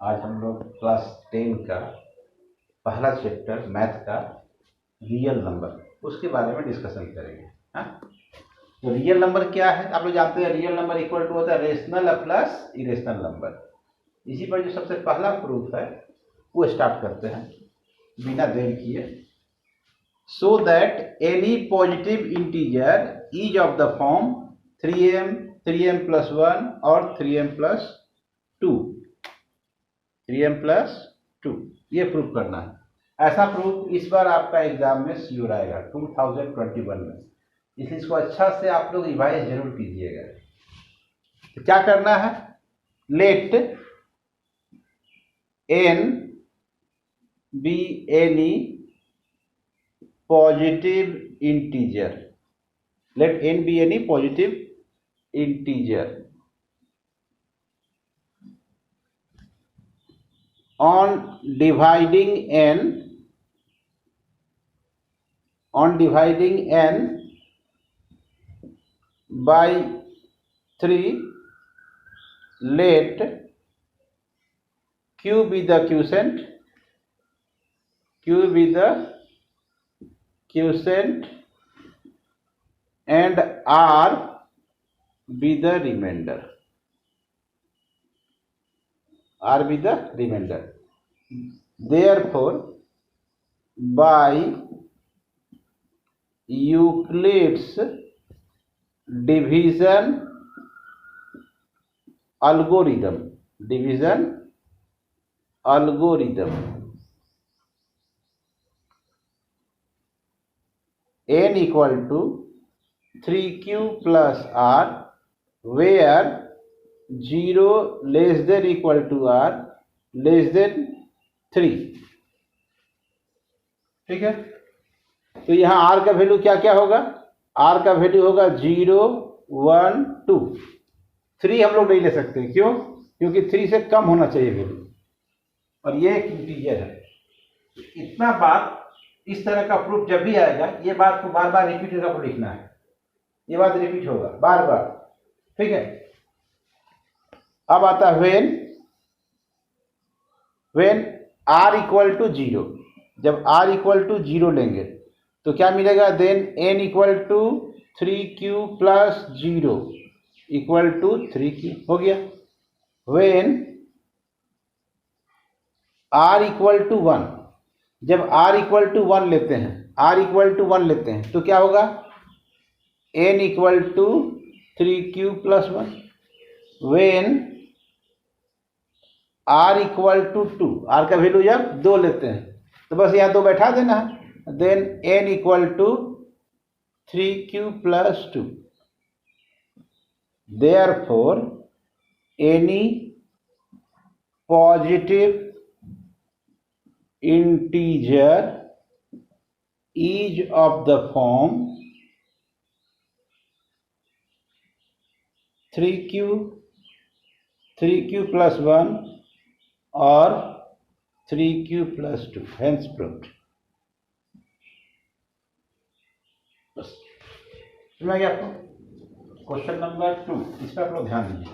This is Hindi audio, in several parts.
आज हम लोग क्लास 10 का पहला चैप्टर मैथ का रियल नंबर उसके बारे में डिस्कशन करेंगे। हाँ, तो रियल नंबर क्या है आप लोग जानते हैं। रियल नंबर इक्वल टू होता है रेशनल प्लस इरेशनल नंबर। इसी पर जो सबसे पहला प्रूफ है वो स्टार्ट करते हैं बिना देर किए। So that any positive integer is of the form 3m plus 1 और 3m प्लस 2 ये प्रूफ करना है। ऐसा प्रूफ इस बार आपका एग्जाम में श्योर आएगा 2021 में, इसलिए इसको अच्छा से आप लोग रिवाइज जरूर कीजिएगा। तो क्या करना है, let n be any positive integer, let n be any positive integer on dividing n by 3, let q be the quotient and r be the remainder. Therefore, by Euclid's division algorithm, n equal to 3q plus r, where 0 less than equal to r less than 3। ठीक है, तो यहाँ r का वैल्यू क्या क्या होगा, r का वैल्यू होगा 0 1 2। 3 हम लोग नहीं ले सकते, क्यों? क्योंकि 3 से कम होना चाहिए वैल्यू, और ये एक इंटीजर है। इतना बात, इस तरह का प्रूफ जब भी आएगा ये बात को बार बार रिपीट करके लिखना है, ये बात रिपीट होगा बार बार। ठीक है, अब आता है व्हेन r इक्वल टू 0। जब r इक्वल टू 0 लेंगे तो क्या मिलेगा, then n equal to 3q plus 0 equal to 3q हो गया। व्हेन r इक्वल टू 1, जब r इक्वल टू 1 लेते हैं, तो क्या होगा, n equal to 3q plus 1। When r equal to 2, r का वैल्यू जब 2 लेते हैं तो बस यहाँ 2 बैठा देना है, then n equal to 3q plus 2। Therefore any positive integer is of the form 3q plus 1 और 3q प्लस 2, हेंस प्रूव्ड। बस समझ आ गया आपको। क्वेश्चन नंबर 2, इस पर आप लोग ध्यान दीजिए।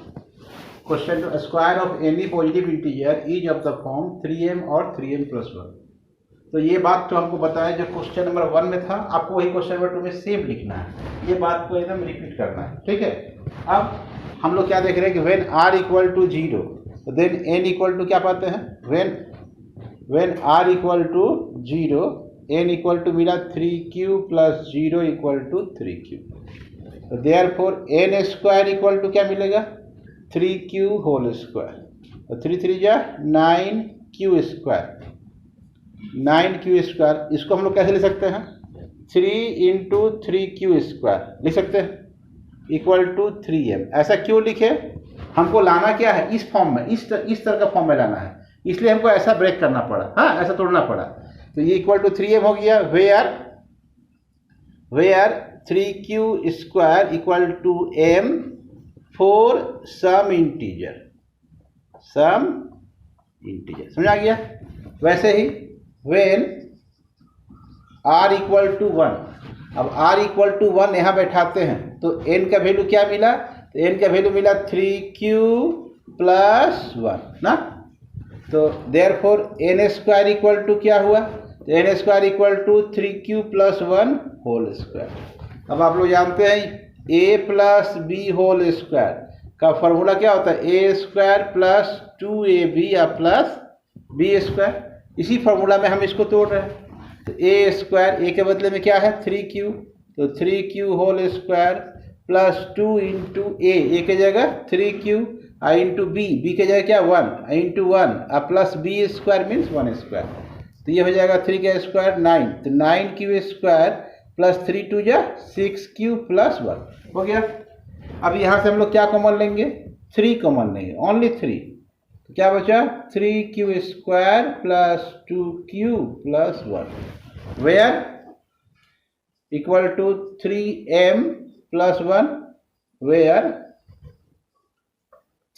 Question 2, square of any positive integer is of the form 3m और 3m प्लस 1। तो ये बात तो हमको बताया जो क्वेश्चन नंबर 1 में था, आपको वही क्वेश्चन नंबर 2 में सेम लिखना है, ये बात को एकदम रिपीट करना है। ठीक है, अब हम लोग क्या देख रहे हैं कि when r equal to 0, then n equal to क्या पाते हैं, when r equal to 0, n equal to मिला 3q plus 0 equal to 3q। तो therefore n square equal to क्या मिलेगा, 3q होल स्क्वायर। तो 3 3 जा 9q स्क्वायर, 9q स्क्वायर। इसको हम लोग कैसे ले सकते हैं, 3 इंटू 3q स्क्वायर लिख सकते हैं, इक्वल टू 3m। ऐसा क्यों लिखे, हमको लाना क्या है, इस फॉर्म में, इस तरह का फॉर्म में लाना है, इसलिए हमको ऐसा ब्रेक करना पड़ा, हाँ ऐसा तोड़ना पड़ा। तो ये इक्वल टू 3m हो गया, where 3q square equal to m for some integer. समझ आ गया। वैसे ही व्हेन r इक्वल टू 1, अब r इक्वल टू 1 यहाँ बैठाते हैं तो n का वैल्यू क्या मिला, तो n का वैल्यू मिला 3q प्लस 1 ना। तो therefore n square equal to क्या हुआ, तो n square equal to 3q + 1 whole square. अब आप लोग जानते हैं a plus b whole square का फॉर्मूला क्या होता है, ए स्क्वायर प्लस 2ab या प्लस बी स्क्वायर। इसी फॉर्मूला में हम इसको तोड़ रहे हैं। तो ए स्क्वायर, ए के बदले में क्या है 3q, तो 3q whole square plus 2 into A के जगह 3q इंटू बी के जगह क्या 1 into 1 plus B square means 1 square. तो ये हो जाएगा 3 का स्क्वायर 9, तो 9q स्क्वायर प्लस 3 2 जा 6q प्लस 1 हो गया। अब यहाँ से हम लोग क्या कॉमन लेंगे, 3 कॉमन लेंगे, ओनली 3। तो क्या बचा 3q square plus 2q plus 1 where equal to 3m plus 1 where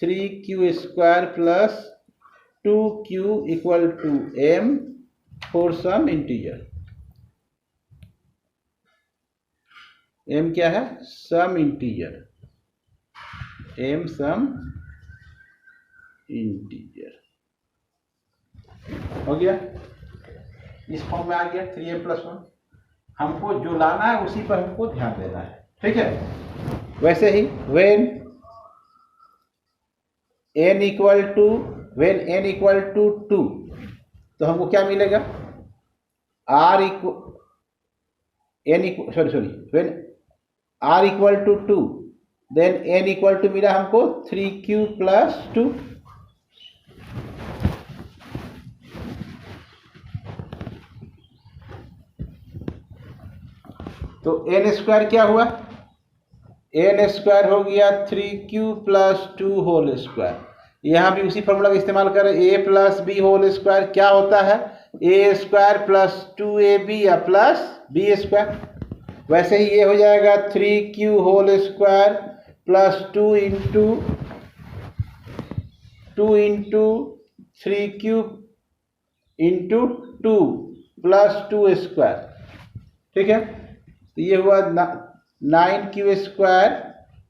3q square plus 2q equal to m for some integer. m क्या है, some integer, m some integer हो गया। इस फॉर्म में आ गया 3m + 1। हमको जो लाना है उसी पर हमको ध्यान देना है, ठीक है। वैसे ही when n इक्वल टू 2, तो हमको क्या मिलेगा, when r equal to 2 then n equal to मिला हमको 3q प्लस 2। तो n स्क्वायर क्या हुआ, n स्क्वायर हो गया 3q प्लस 2 होल स्क्वायर। यहाँ भी उसी फॉर्मूला का इस्तेमाल करें, a plus b whole square क्या होता है, a स्क्वायर प्लस 2ab या प्लस बी स्क्वायर। वैसे ही ये हो जाएगा 3q whole square plus 2 into 3q into 2 plus 2 square, ठीक है। तो ये हुआ 9q स्क्वायर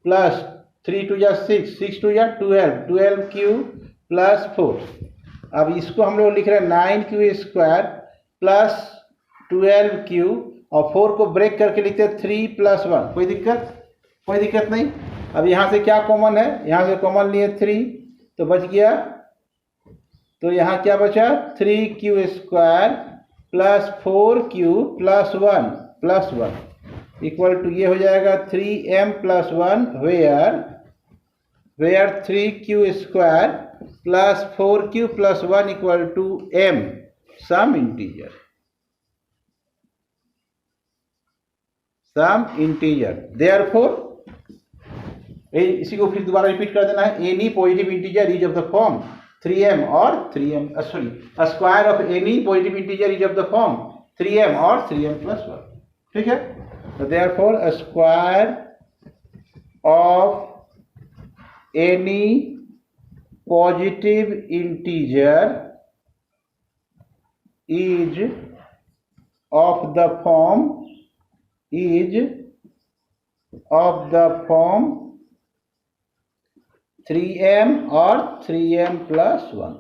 प्लस 3 2 जा 6, 6 2 जा 12q प्लस 4। अब इसको हम लोग लिख रहे हैं 9q स्क्वायर प्लस 12q और 4 को ब्रेक करके लिखते हैं 3 + 1। कोई दिक्कत नहीं। अब यहाँ से क्या कॉमन है, यहाँ से कॉमन लिए 3 तो बच गया, तो यहाँ क्या बचा 3q square plus 4q plus 1 equal to ये हो जाएगा 3m + 1 where 3q square plus 4q plus 1 equal to m some integer. Therefore इसी को फिर दोबारा रिपीट कर देना है, any positive integer is of the form 3m और 3m square of any positive integer is of the form 3m और 3m + 1, ठीक है। So therefore a square of any positive integer is of the form 3m और 3m + 1।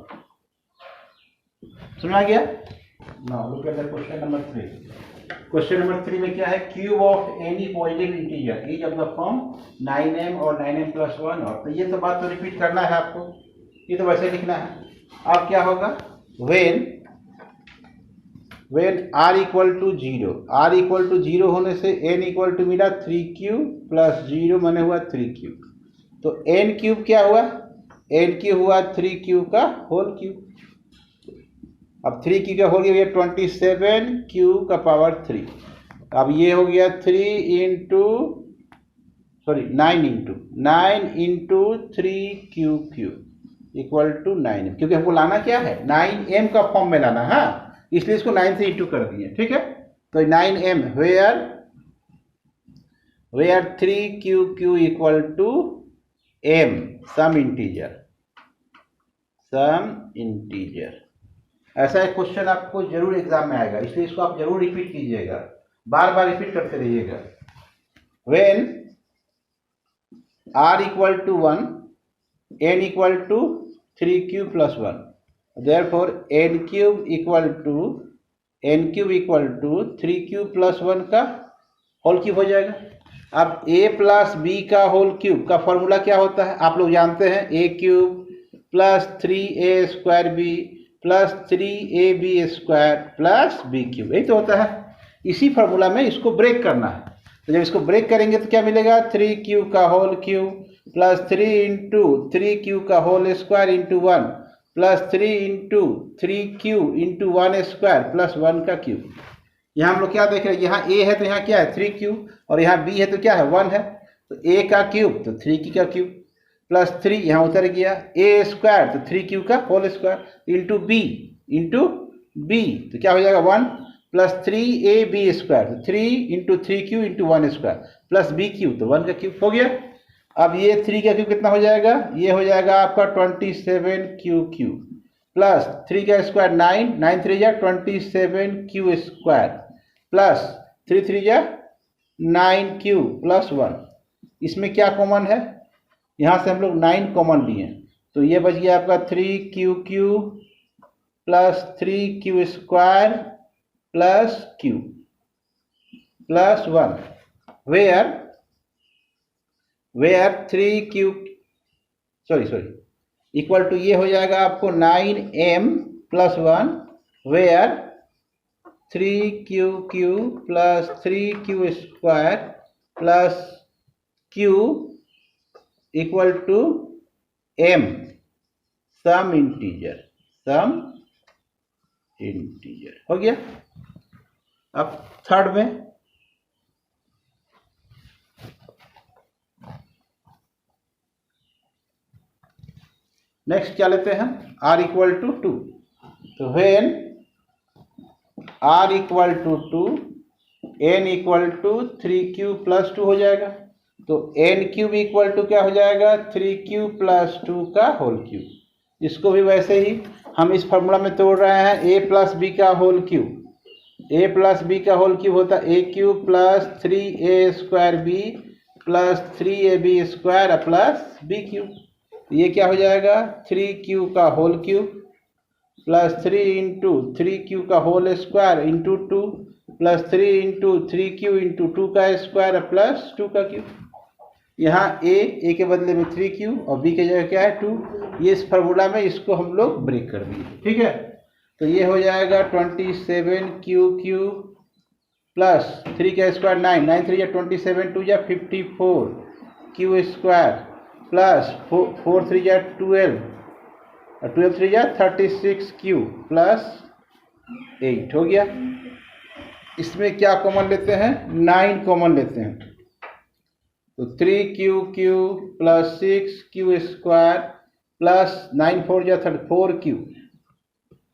सुना गया। Now look at the question number 3। Question number 3 में क्या है, cube of any positive integer is of the form 9m और 9m + 1। और तो ये तो बात तो रिपीट करना है आपको, ये तो वैसे लिखना है। अब क्या होगा, when r इक्वल टू 0 होने से n इक्वल टू मिला 3q प्लस 0 माने हुआ 3q। तो n क्यूब क्या हुआ, n क्यूब हुआ 3q का होल क्यूब। अब 3q का होल गया 27q का पावर 3। अब ये हो गया 9 into 3q³ equal to 9m, क्योंकि हमको लाना क्या है 9m का फॉर्म में लाना है, इसलिए इसको 9 से इंटू कर दिए, ठीक है। तो 9m where 3q³ equal to m some integer. ऐसा एक क्वेश्चन आपको जरूर एग्जाम में आएगा, इसलिए इसको आप जरूर रिपीट कीजिएगा, बार बार रिपीट करते रहिएगा। When r equal to 1 n equal to 3q + 1 therefore n cube equal to 3q plus 1 का होल क्यूब हो जाएगा। अब a प्लस बी का होल क्यूब का फॉर्मूला क्या होता है, आप लोग जानते हैं, a cube plus 3a² b plus 3ab² plus b cube, यही तो होता है। इसी फॉर्मूला में इसको ब्रेक करना है। तो जब इसको ब्रेक करेंगे तो क्या मिलेगा, 3q का whole cube plus 3 into 3q का whole square into 1 plus 3 into 3q into 1² plus 1 का क्यूब। यहाँ हम लोग क्या देख रहे हैं, यहाँ a है तो यहाँ क्या है 3q, और यहाँ b है तो क्या है 1 है, तो a का क्यूब तो 3q का क्यूब प्लस 3 यहाँ उतर गया, a² तो 3q का होल स्क्वायर इंटू b तो क्या हो जाएगा 1 प्लस 3ab² तो 3 into 3q into 1² plus b cube तो 1 का क्यूब हो गया। अब ये 3 का क्यूब कितना हो जाएगा, ये हो जाएगा आपका 27q क्यूब प्लस 3 का स्क्वायर 9, 9 3 जा 27q स्क्वायर प्लस 3 3 जा 9q प्लस 1। इसमें क्या कॉमन है, यहाँ से हम लोग 9 कॉमन लिए, तो ये बच गया आपका 3q plus 3q square plus q plus 1 where 3q equal to ये हो जाएगा आपको 9m plus 1 where 3q plus 3q square plus q equal to m some integer हो गया। अब थर्ड में नेक्स्ट क्या लेते हैं, r इक्वल टू 2, तो when r equal to 2 n equal to 3q plus 2 हो जाएगा, तो n क्यूब इक्वल टू क्या हो जाएगा 3q प्लस 2 का होल क्यूब। इसको भी वैसे ही हम इस फॉर्मूला में तोड़ रहे हैं, a प्लस बी का whole cube, a plus b का होल क्यूब होता है a cube plus 3a² b plus 3ab² plus b cube. ये क्या हो जाएगा 3q का whole cube plus 3 into 3q का whole square into 2 plus 3 into 3q into 2 का स्क्वायर प्लस 2 का क्यूब। यहाँ a के बदले में 3q और b के जगह क्या है 2। ये इस फार्मूला में इसको हम लोग ब्रेक कर दिए, ठीक है। तो ये हो जाएगा 27q प्लस 3 का स्क्वायर 9, 9 3 या 27 2 या 54q स्क्वायर प्लस 4 3 या 12 और 12 3 या 36q प्लस 8 हो गया। इसमें क्या कॉमन लेते हैं, 9 कॉमन लेते हैं, तो 3q plus 6q square plus 9 4 या 4q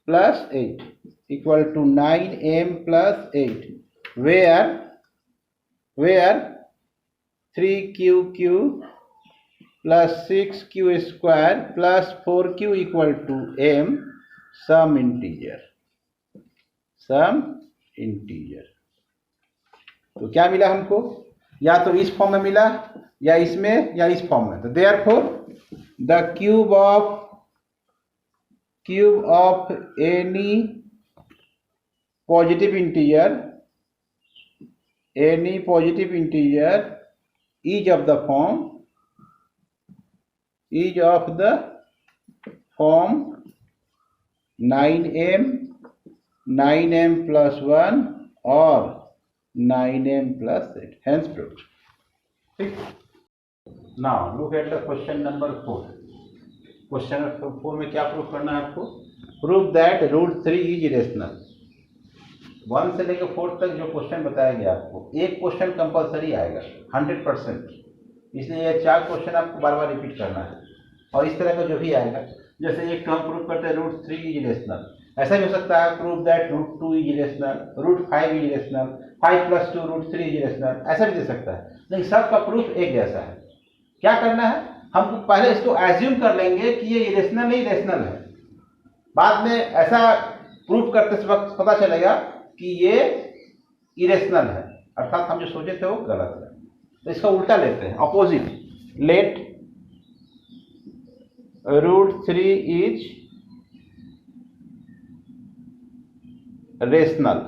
plus 8 equal to 9m plus 8 where 3q plus 6q square plus 4q equal to m some integer. तो क्या मिला हमको, या तो इस फॉर्म में मिला या इसमें या इस फॉर्म में। तो therefore the cube of any positive integer is of the form 9m plus 1 और 9m plus 8, hence proved. ठीक। Now look at the question number 4. Question number 4 में क्या प्रूव करना है आपको, प्रूव दैट √3 इज इरेशनल। 1 से लेकर 4 तक जो क्वेश्चन बताया गया आपको, एक क्वेश्चन कंपलसरी आएगा 100%, इसलिए ये 4 क्वेश्चन आपको बार बार रिपीट करना है। और इस तरह का जो भी आएगा, जैसे एक टर्म प्रूव करते हैं √3 इज इरेशनल, ऐसा भी हो सकता है prove that √2 is irrational, √5 is irrational, 5 + 2 √3 is irrational, ऐसा भी दे सकता है। लेकिन सबका प्रूफ एक जैसा है। क्या करना है, हम पहले इसको एज्यूम कर लेंगे कि ये इरेशनल नहीं रेशनल है, बाद में ऐसा प्रूफ करते वक्त पता चलेगा कि ये इरेशनल है, अर्थात हम जो सोचे थे वो गलत है। तो इसका उल्टा लेते हैं, अपोजिट, लेट √3 इज रेशनल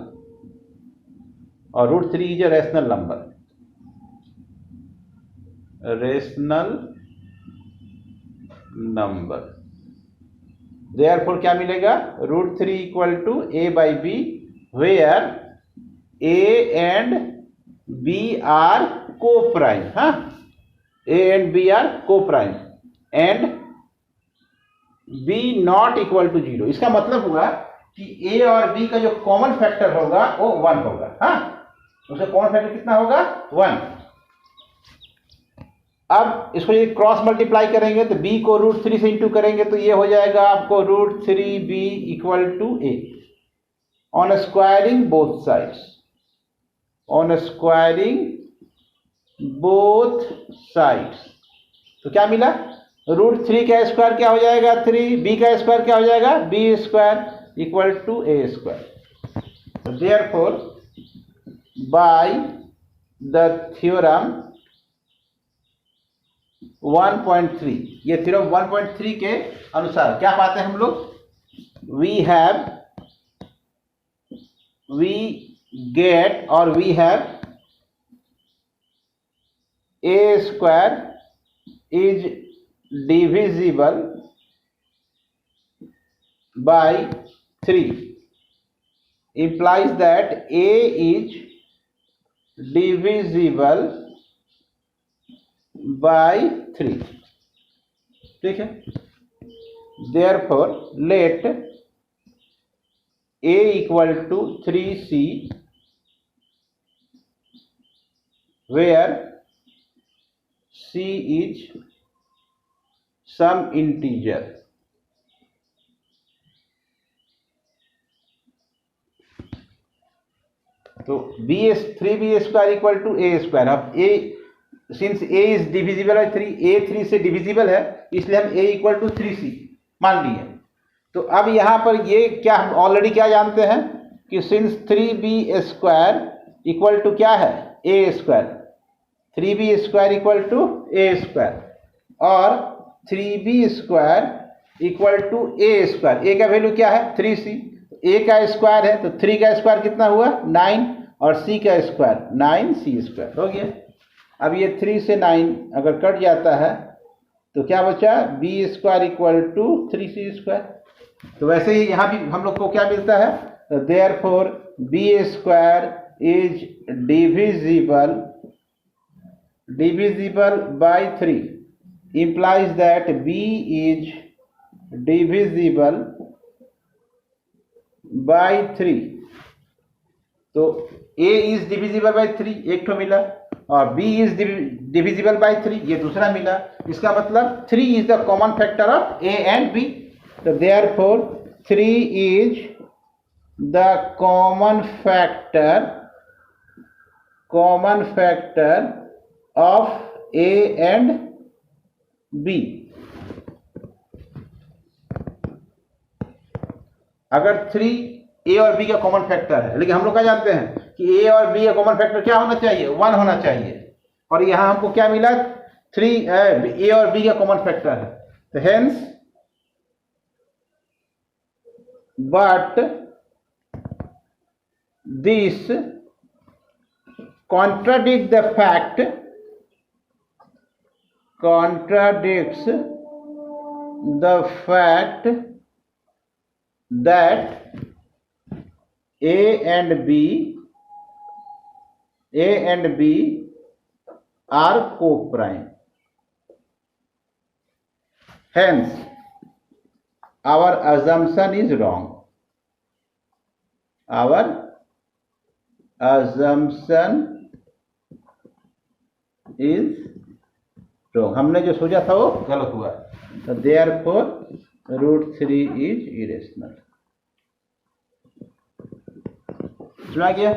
और root 3 is a rational number, rational number. Therefore क्या मिलेगा, root 3 equal to a by b, where a and b are coprime. हाँ, a and b are coprime and b not equal to 0। इसका मतलब हुआ कि ए और बी का जो कॉमन फैक्टर होगा वो 1 होगा। हाँ, उसका कॉमन फैक्टर कितना होगा, 1। अब इसको यदि क्रॉस मल्टीप्लाई करेंगे तो b को रूट 3 से इंटू करेंगे तो ये हो जाएगा आपको root 3b equal to a on squaring both sides, on squaring both sides. तो क्या मिला, रूट 3 का स्क्वायर क्या हो जाएगा 3, b का स्क्वायर क्या हो जाएगा b square equal to a square. Therefore by the theorem 1.3, ये थ्योरम 1.3 के अनुसार क्या पाते हैं हम लोग, वी गेट और we have a square is divisible by 3 implies that a is divisible by 3। ठीक है, therefore let a equal to 3c where c is some integer। तो B square equal to A square. अब A since A is divisible by 3, A 3 से डिविजिबल है इसलिए हम ए इक्वल टू 3c मान लिए। तो अब यहाँ पर ये क्या हम ऑलरेडी क्या जानते हैं कि since 3b square equal to क्या है ए square, 3b square equal to A square और 3b square equal to A square. A का वैल्यू क्या है 3c, ए का स्क्वायर है तो 3 का स्क्वायर कितना हुआ 9 और c का स्क्वायर 9c स्क्वायर हो गया। अब ये 3 से 9 अगर कट जाता है तो क्या बचा b square equal to 3c square. तो वैसे ही यहाँ भी हम लोग को क्या मिलता है, therefore b square is divisible by 3 implies that b is divisible by 3। तो a is divisible by 3 एक तो मिला और b is divisible by 3 ये दूसरा मिला। इसका मतलब 3 is the common factor of a and b। तो therefore 3 is the common factor of a and b। अगर 3 ए और बी का कॉमन फैक्टर है, लेकिन हम लोग क्या जानते हैं कि ए और बी का कॉमन फैक्टर क्या होना चाहिए 1 होना चाहिए, और यहां हमको क्या मिला 3 ए और बी का कॉमन फैक्टर है। तो hence but this contradicts the fact that A and B are co-prime। Hence, our assumption is wrong। Our assumption is wrong। हमने जो सोचा था वो गलत हुआ। तो therefore रूट 3 is irrational। सुना गया।